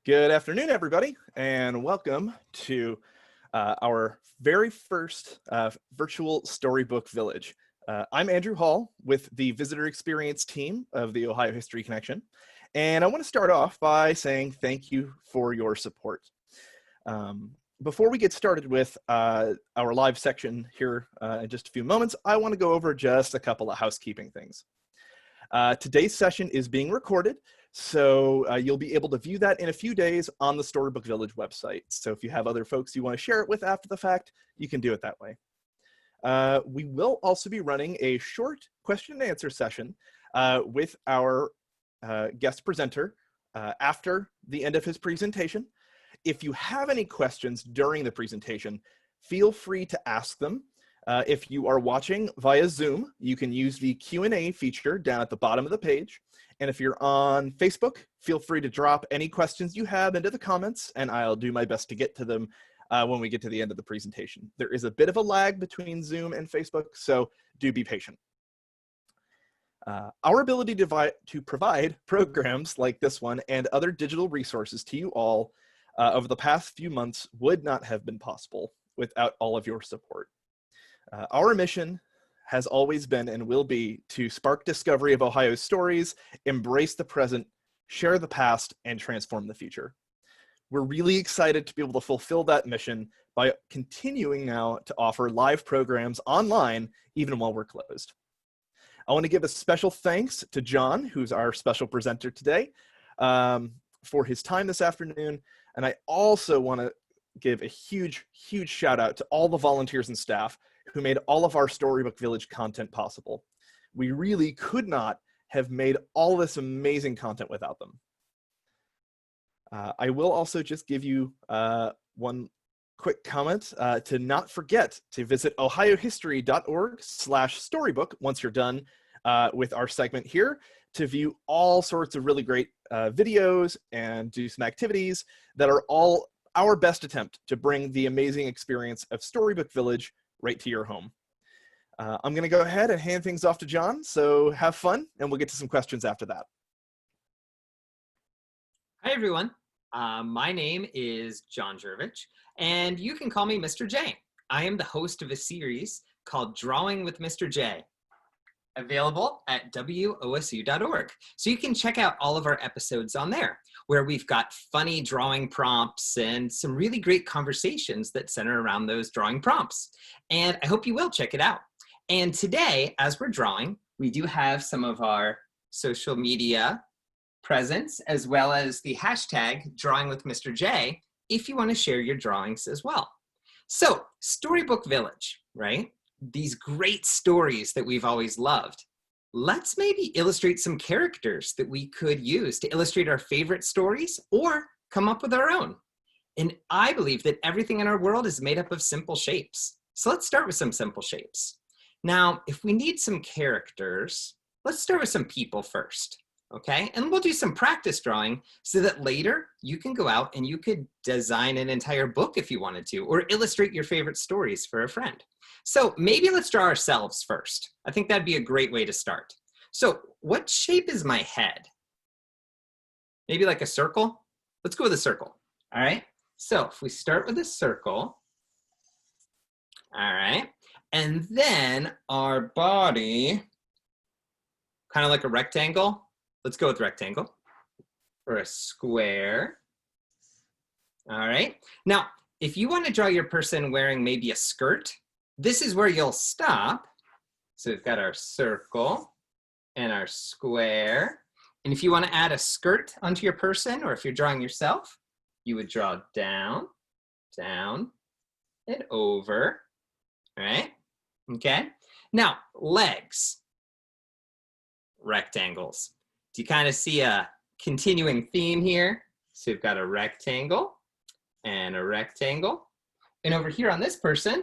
Good afternoon, everybody, and welcome to our very first virtual Storybook Village. I'm Andrew Hall with the Visitor Experience team of the Ohio History Connection, and I want to start off by saying thank you for your support. Before we get started with our live section here in just a few moments, I want to go over just a couple of housekeeping things. Today's session is being recorded, so you'll be able to view that in a few days on the Storybook Village website. So if you have other folks you want to share it with after the fact, you can do it that way. We will also be running a short question and answer session with our guest presenter after the end of his presentation. If you have any questions during the presentation, feel free to ask them. If you are watching via Zoom, you can use the Q&A feature down at the bottom of the page. And if you're on Facebook, feel free to drop any questions you have into the comments, and I'll do my best to get to them when we get to the end of the presentation. There is a bit of a lag between Zoom and Facebook, so do be patient. Our ability to provide programs like this one and other digital resources to you all over the past few months would not have been possible without all of your support. Our mission has always been and will be to spark discovery of Ohio's stories, embrace the present, share the past, and transform the future. We're really excited to be able to fulfill that mission by continuing now to offer live programs online, even while we're closed. I want to give a special thanks to John, who's our special presenter today, for his time this afternoon. And I also want to give a huge, huge shout out to all the volunteers and staff who made all of our Storybook Village content possible. We really could not have made all this amazing content without them. I will also just give you one quick comment to not forget to visit ohiohistory.org/storybook once you're done with our segment here to view all sorts of really great videos and do some activities that are all our best attempt to bring the amazing experience of Storybook Village right to your home. I'm going to go ahead and hand things off to John, so have fun, and we'll get to some questions after that. Hi, everyone. My name is John Jervich, and you can call me Mr. J. I am the host of a series called Drawing with Mr. J, available at wosu.org. So you can check out all of our episodes on there, where we've got funny drawing prompts and some really great conversations that center around those drawing prompts. And I hope you will check it out. And today, as we're drawing, we do have some of our social media presence, as well as the hashtag Drawing with Mr. J, if you want to share your drawings as well. So, Storybook Village, right? These great stories that we've always loved. Let's maybe illustrate some characters that we could use to illustrate our favorite stories or come up with our own. And I believe that everything in our world is made up of simple shapes. So let's start with some simple shapes. Now, if we need some characters, let's start with some people first. Okay, and we'll do some practice drawing so that later you can go out and you could design an entire book if you wanted to, or illustrate your favorite stories for a friend. So maybe let's draw ourselves first. I think that'd be a great way to start. So what shape is my head? Maybe like a circle? Let's go with a circle. All right, so if we start with a circle, all right, and then our body, kind of like a rectangle. Let's go with rectangle or a square. All right. Now, if you want to draw your person wearing maybe a skirt, this is where you'll stop. So we've got our circle and our square. And if you want to add a skirt onto your person, or if you're drawing yourself, you would draw down, down, and over. All right. Okay. Now, legs, rectangles. Do you kind of see a continuing theme here? So we've got a rectangle and a rectangle. And over here on this person,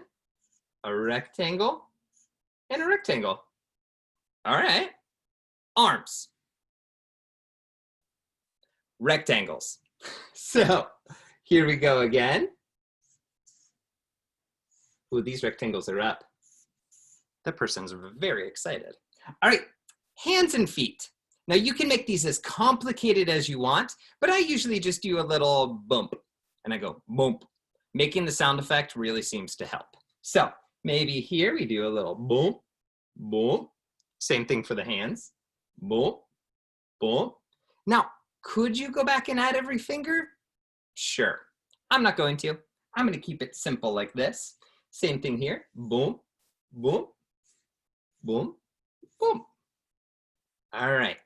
a rectangle and a rectangle. All right. Arms. Rectangles. So here we go again. Ooh, these rectangles are up. The person's very excited. All right. Hands and feet. Now you can make these as complicated as you want, but I usually just do a little bump and I go bump. Making the sound effect really seems to help. So maybe here we do a little boom, boom. Same thing for the hands. Boom, boom. Now, could you go back and add every finger? Sure. I'm not going to. I'm going to keep it simple like this. Same thing here. Boom, boom, boom, boom. All right.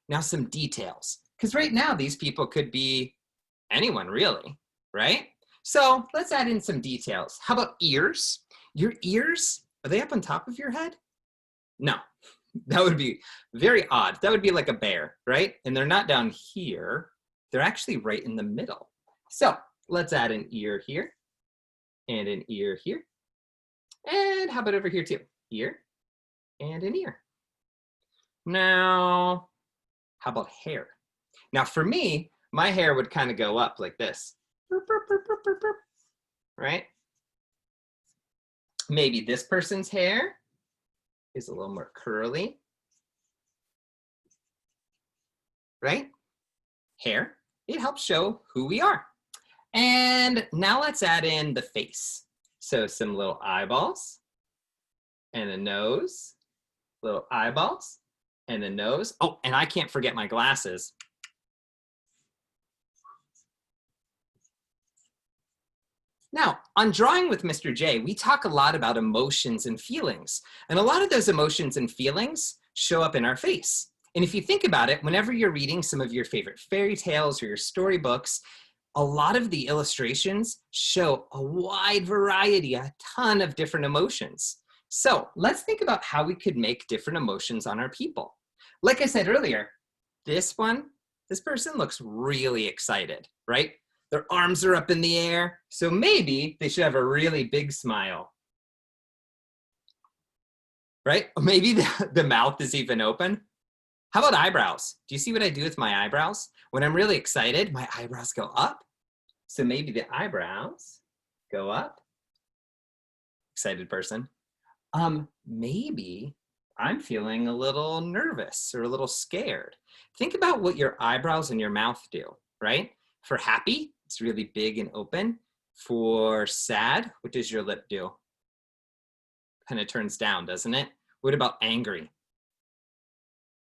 Now some details. Because right now these people could be anyone really, right? So let's add in some details. How about ears? Your ears, are they up on top of your head? No, that would be very odd. That would be like a bear, right? And they're not down here. They're actually right in the middle. So let's add an ear here and an ear here. And how about over here too? Ear and an ear. Now, how about hair? Now for me, my hair would kind of go up like this, right? Maybe this person's hair is a little more curly, right? Hair, it helps show who we are. And now let's add in the face. So some little eyeballs and a nose, little eyeballs and a nose. Oh, and I can't forget my glasses. Now, on Drawing with Mr. J, we talk a lot about emotions and feelings. And a lot of those emotions and feelings show up in our face. And if you think about it, whenever you're reading some of your favorite fairy tales or your storybooks, a lot of the illustrations show a wide variety, a ton of different emotions. So let's think about how we could make different emotions on our people. Like I said earlier, this person looks really excited, right? Their arms are up in the air, so maybe they should have a really big smile, right? Or maybe the mouth is even open. How about eyebrows? Do you see what I do with my eyebrows? When I'm really excited, my eyebrows go up. So maybe the eyebrows go up. Excited person. Maybe I'm feeling a little nervous or a little scared. Think about what your eyebrows and your mouth do, right? For happy, it's really big and open. For sad, what does your lip do? Kind of turns down, doesn't it? What about angry?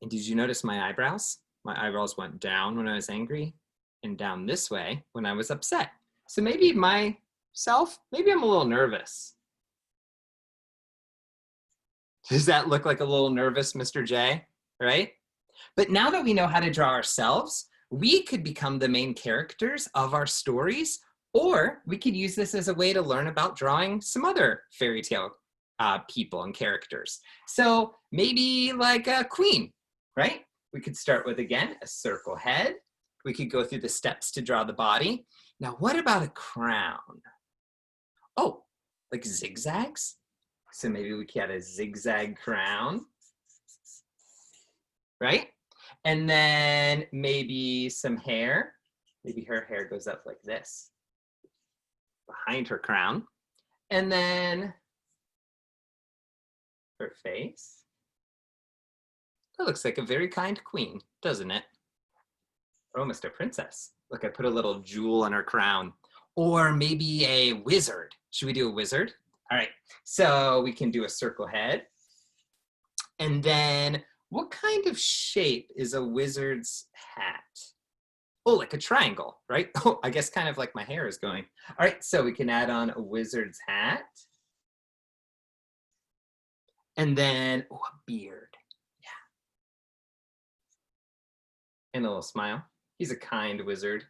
And did you notice my eyebrows? My eyebrows went down when I was angry and down this way when I was upset. So maybe maybe I'm a little nervous. Does that look like a little nervous Mr. J, right? But now that we know how to draw ourselves, we could become the main characters of our stories, or we could use this as a way to learn about drawing some other fairy tale people and characters. So maybe like a queen, right? We could start with, again, a circle head. We could go through the steps to draw the body. Now, what about a crown? Oh, like zigzags? So maybe we could add a zigzag crown, right? And then maybe some hair. Maybe her hair goes up like this, behind her crown. And then her face. That looks like a very kind queen, doesn't it? Or almost a princess. Look, I put a little jewel on her crown. Or maybe a wizard. Should we do a wizard? All right, so we can do a circle head. And then what kind of shape is a wizard's hat? Oh, like a triangle, right? Oh, I guess kind of like my hair is going. All right, so we can add on a wizard's hat. And then, oh, a beard. Yeah. And a little smile. He's a kind wizard.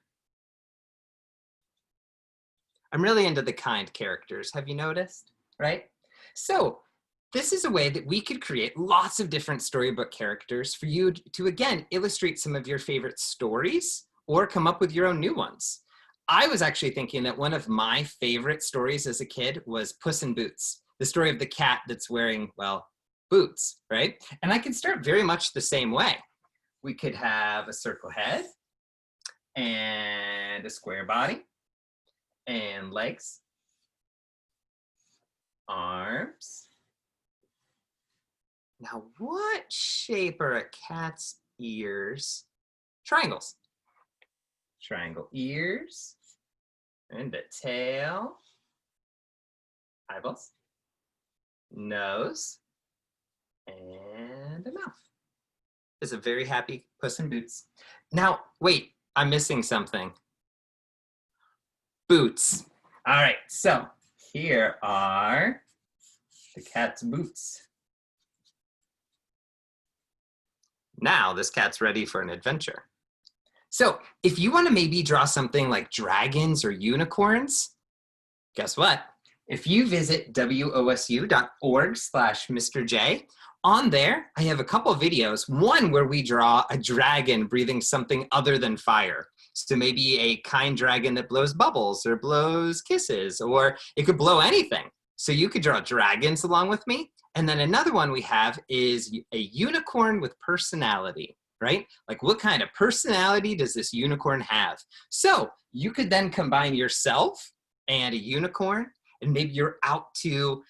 I'm really into the kind characters, have you noticed, right? So this is a way that we could create lots of different storybook characters for you to, again, illustrate some of your favorite stories or come up with your own new ones. I was actually thinking that one of my favorite stories as a kid was Puss in Boots, the story of the cat that's wearing, well, boots, right? And I could start very much the same way. We could have a circle head and a square body and legs, arms. Now, what shape are a cat's ears, triangles. Triangle ears, and a tail, eyeballs, nose, and a mouth. It's a very happy Puss in Boots. Now, wait, I'm missing something. Boots. All right, so here are the cat's boots. Now this cat's ready for an adventure. So if you want to maybe draw something like dragons or unicorns, guess what? If you visit wosu.org/Mr. J, on there, I have a couple of videos. One where we draw a dragon breathing something other than fire. So maybe a kind dragon that blows bubbles or blows kisses, or it could blow anything. So you could draw dragons along with me. And then another one we have is a unicorn with personality, right? Like what kind of personality does this unicorn have? So you could then combine yourself and a unicorn, and maybe you're out to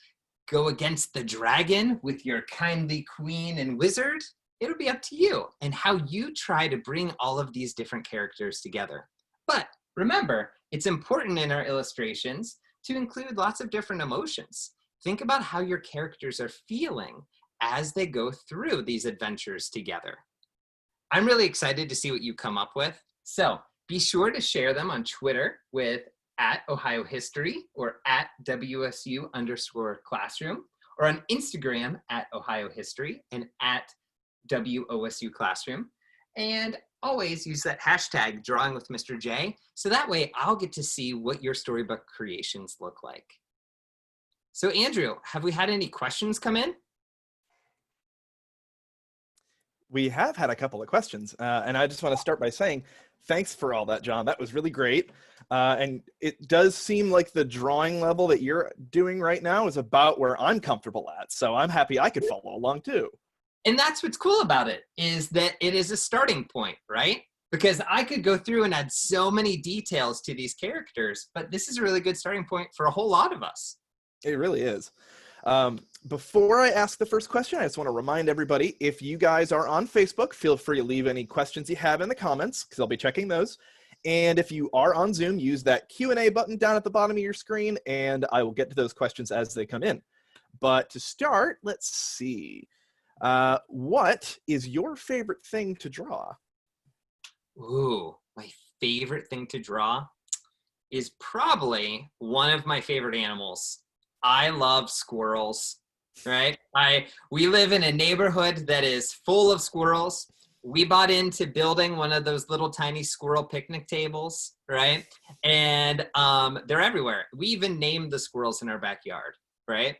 go against the dragon with your kindly queen and wizard. It'll be up to you and how you try to bring all of these different characters together. But remember, it's important in our illustrations to include lots of different emotions. Think about how your characters are feeling as they go through these adventures together. I'm really excited to see what you come up with. So be sure to share them on Twitter with @OhioHistory or @WSU_classroom, or on Instagram @OhioHistory and @WOSU classroom. And always use that hashtag Drawing with Mr. J, so that way I'll get to see what your storybook creations look like. So Andrew, have we had any questions come in? We have had a couple of questions, and I just want to start by saying thanks for all that, John. That was really great. And it does seem like the drawing level that you're doing right now is about where I'm comfortable at. So I'm happy I could follow along too. And that's what's cool about it, is that it is a starting point, right? Because I could go through and add so many details to these characters, but this is a really good starting point for a whole lot of us. It really is. Before I ask the first question, I just want to remind everybody, if you guys are on Facebook, feel free to leave any questions you have in the comments, because I'll be checking those. And if you are on Zoom, use that Q&A button down at the bottom of your screen, and I will get to those questions as they come in. But to start, let's see. What is your favorite thing to draw? Ooh, my favorite thing to draw is probably one of my favorite animals. I love squirrels, right? We live in a neighborhood that is full of squirrels. We bought into building one of those little tiny squirrel picnic tables, right? And they're everywhere. We even named the squirrels in our backyard, right?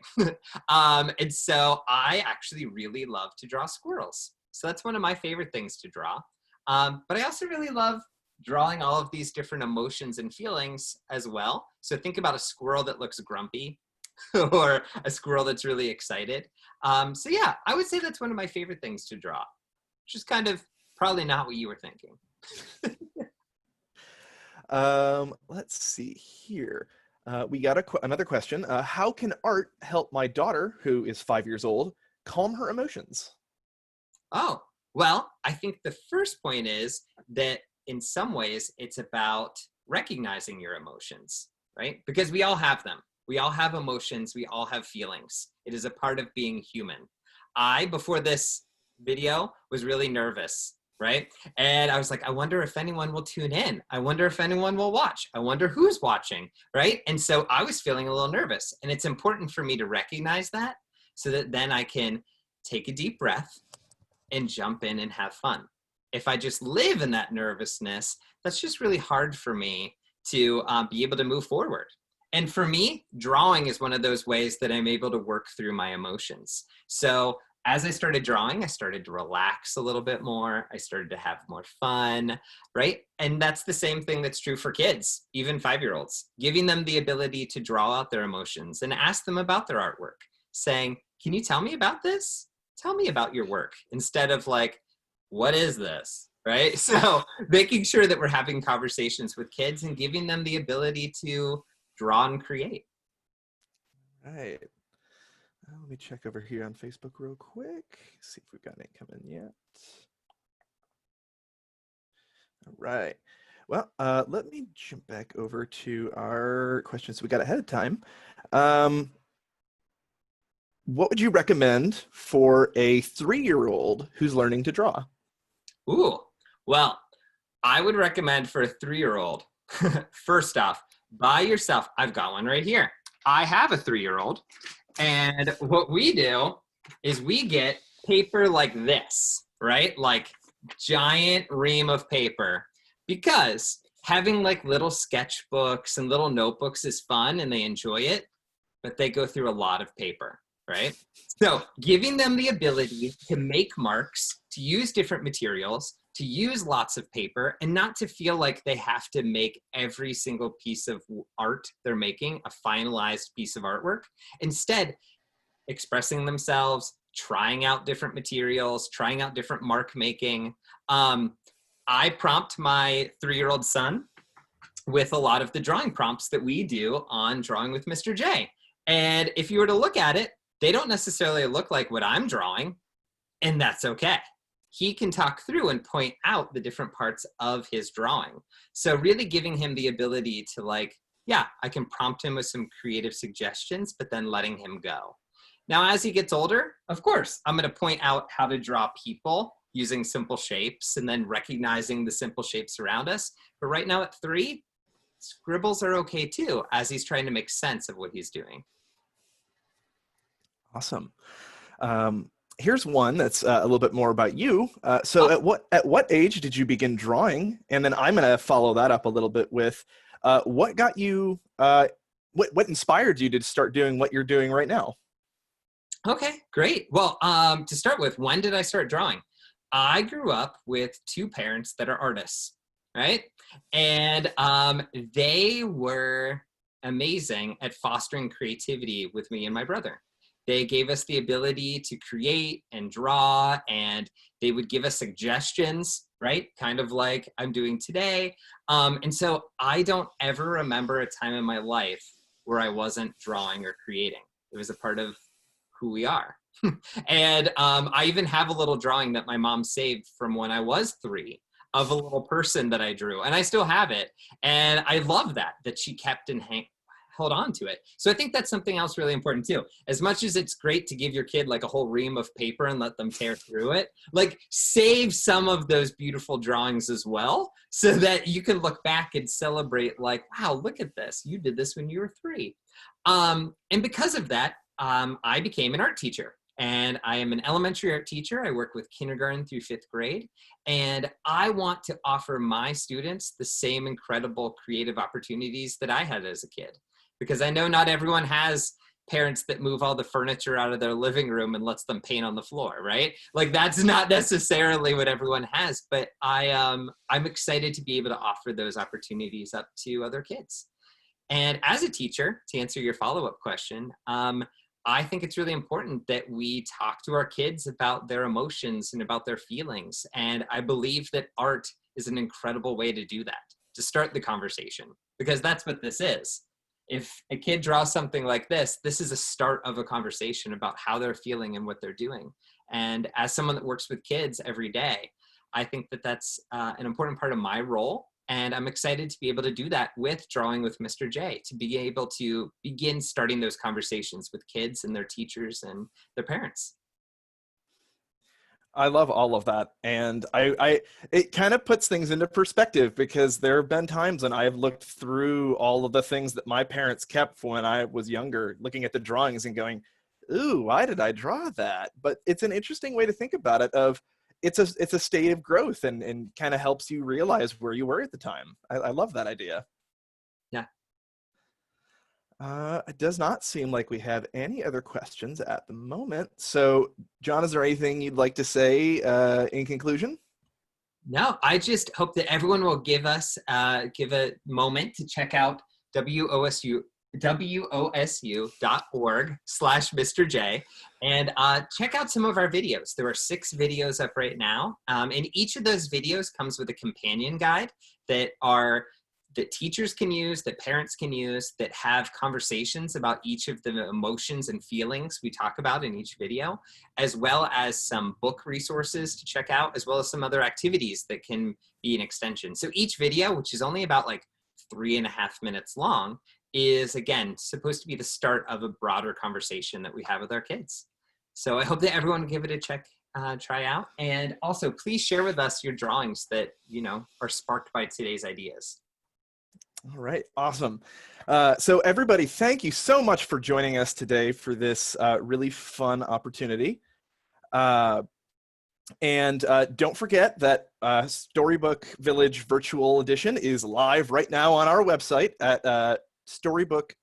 And so I actually really love to draw squirrels. So that's one of my favorite things to draw. But I also really love drawing all of these different emotions and feelings as well. So think about a squirrel that looks grumpy or a squirrel that's really excited. So yeah, I would say that's one of my favorite things to draw, which is kind of probably not what you were thinking. Let's see here. We got another question. How can art help my daughter, who is 5 years old, calm her emotions? Oh, well, I think the first point is that in some ways it's about recognizing your emotions, right? Because we all have them. We all have emotions. We all have feelings. It is a part of being human. Before this video, was really nervous, right? And I was like, I wonder if anyone will tune in. I wonder if anyone will watch. I wonder who's watching, right? And so I was feeling a little nervous. And it's important for me to recognize that so that then I can take a deep breath and jump in and have fun. If I just live in that nervousness, that's just really hard for me to be able to move forward. And for me, drawing is one of those ways that I'm able to work through my emotions. So as I started drawing, I started to relax a little bit more. I started to have more fun, right? And that's the same thing that's true for kids, even 5-year-olds, giving them the ability to draw out their emotions and ask them about their artwork, saying, can you tell me about this? Tell me about your work, instead of like, what is this, right? So making sure that we're having conversations with kids and giving them the ability to draw and create. Right. Let me check over here on Facebook real quick. See if we've got any coming yet. Right. Well, let me jump back over to our questions we got ahead of time. Um, what would you recommend for a 3-year-old who's learning to draw? Ooh, well, I would recommend for a 3-year-old, first off, buy yourself, I've got one right here. I have a 3-year-old, and what we do is we get paper like this, right? Like giant ream of paper, because having like little sketchbooks and little notebooks is fun and they enjoy it, but they go through a lot of paper, right? So giving them the ability to make marks, to use different materials, to use lots of paper, and not to feel like they have to make every single piece of art they're making a finalized piece of artwork. Instead, expressing themselves, trying out different materials, trying out different mark making. I prompt my 3-year-old son with a lot of the drawing prompts that we do on Drawing with Mr. J. And if you were to look at it, they don't necessarily look like what I'm drawing, and that's okay. He can talk through and point out the different parts of his drawing. So really giving him the ability to like, yeah, I can prompt him with some creative suggestions, but then letting him go. Now, as he gets older, of course, I'm going to point out how to draw people using simple shapes and then recognizing the simple shapes around us. But right now at 3, scribbles are okay too, as he's trying to make sense of what he's doing. Awesome. Here's one that's a little bit more about you. So Oh, at what age did you begin drawing? And then I'm going to follow that up a little bit with what got you, what inspired you to start doing what you're doing right now? okay, great. Well, to start with, when did I start drawing? I grew up with 2 parents that are artists, right? And they were amazing at fostering creativity with me and my brother. They gave us the ability to create and draw, and they would give us suggestions, right? Kind of like I'm doing today. And so I don't ever remember a time in my life where I wasn't drawing or creating. It was a part of who we are. And I even have a little drawing that my mom saved from when I was 3 of a little person that I drew, and I still have it. And I love that she kept and held on to it. So I think that's something else really important too. As much as it's great to give your kid like a whole ream of paper and let them tear through it, like save some of those beautiful drawings as well, so that you can look back and celebrate like, wow, look at this. You did this when you were 3. And because of that, I became an art teacher. And I am an elementary art teacher. I work with kindergarten through 5th grade. And I want to offer my students the same incredible creative opportunities that I had as a kid. Because I know not everyone has parents that move all the furniture out of their living room and lets them paint on the floor, right? Like that's not necessarily what everyone has, but I'm excited to be able to offer those opportunities up to other kids. And as a teacher, to answer your follow-up question, I think it's really important that we talk to our kids about their emotions and about their feelings. And I believe that art is an incredible way to do that, to start the conversation, because that's what this is. If a kid draws something like this is a start of a conversation about how they're feeling and what they're doing. And as someone that works with kids every day, I think that that's an important part of my role. And I'm excited to be able to do that with Drawing with Mr. J, to be able to begin starting those conversations with kids and their teachers and their parents. I love all of that. And it kind of puts things into perspective, because there have been times when I've looked through all of the things that my parents kept when I was younger, looking at the drawings and going, ooh, why did I draw that? But it's an interesting way to think about it, of it's a state of growth, and kind of helps you realize where you were at the time. I love that idea. Yeah. It does not seem like we have any other questions at the moment. So, John, is there anything you'd like to say in conclusion? No, I just hope that everyone will give a moment to check out wosu.org/Mr. J, and check out some of our videos. There are 6 videos up right now, and each of those videos comes with a companion guide that are that teachers can use, that parents can use, that have conversations about each of the emotions and feelings we talk about in each video, as well as some book resources to check out, as well as some other activities that can be an extension. So each video, which is only about like 3.5 minutes long, is again supposed to be the start of a broader conversation that we have with our kids. So I hope that everyone will give it a try out. And also please share with us your drawings that, are sparked by today's ideas. All right, awesome. So everybody, thank you so much for joining us today for this really fun opportunity. And don't forget that Storybook Village Virtual Edition is live right now on our website at Storybook.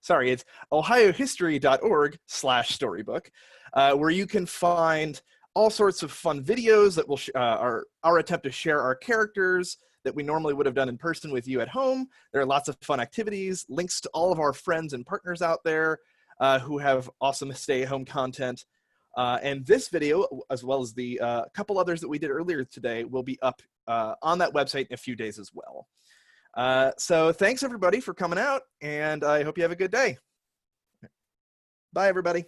Sorry, it's ohiohistory.org/storybook, where you can find all sorts of fun videos that will our attempt to share our characters that we normally would have done in person with you at home. There are lots of fun activities, links to all of our friends and partners out there who have awesome stay-at-home content. And this video, as well as the couple others that we did earlier today, will be up on that website in a few days as well. So thanks everybody for coming out, and I hope you have a good day. Bye everybody.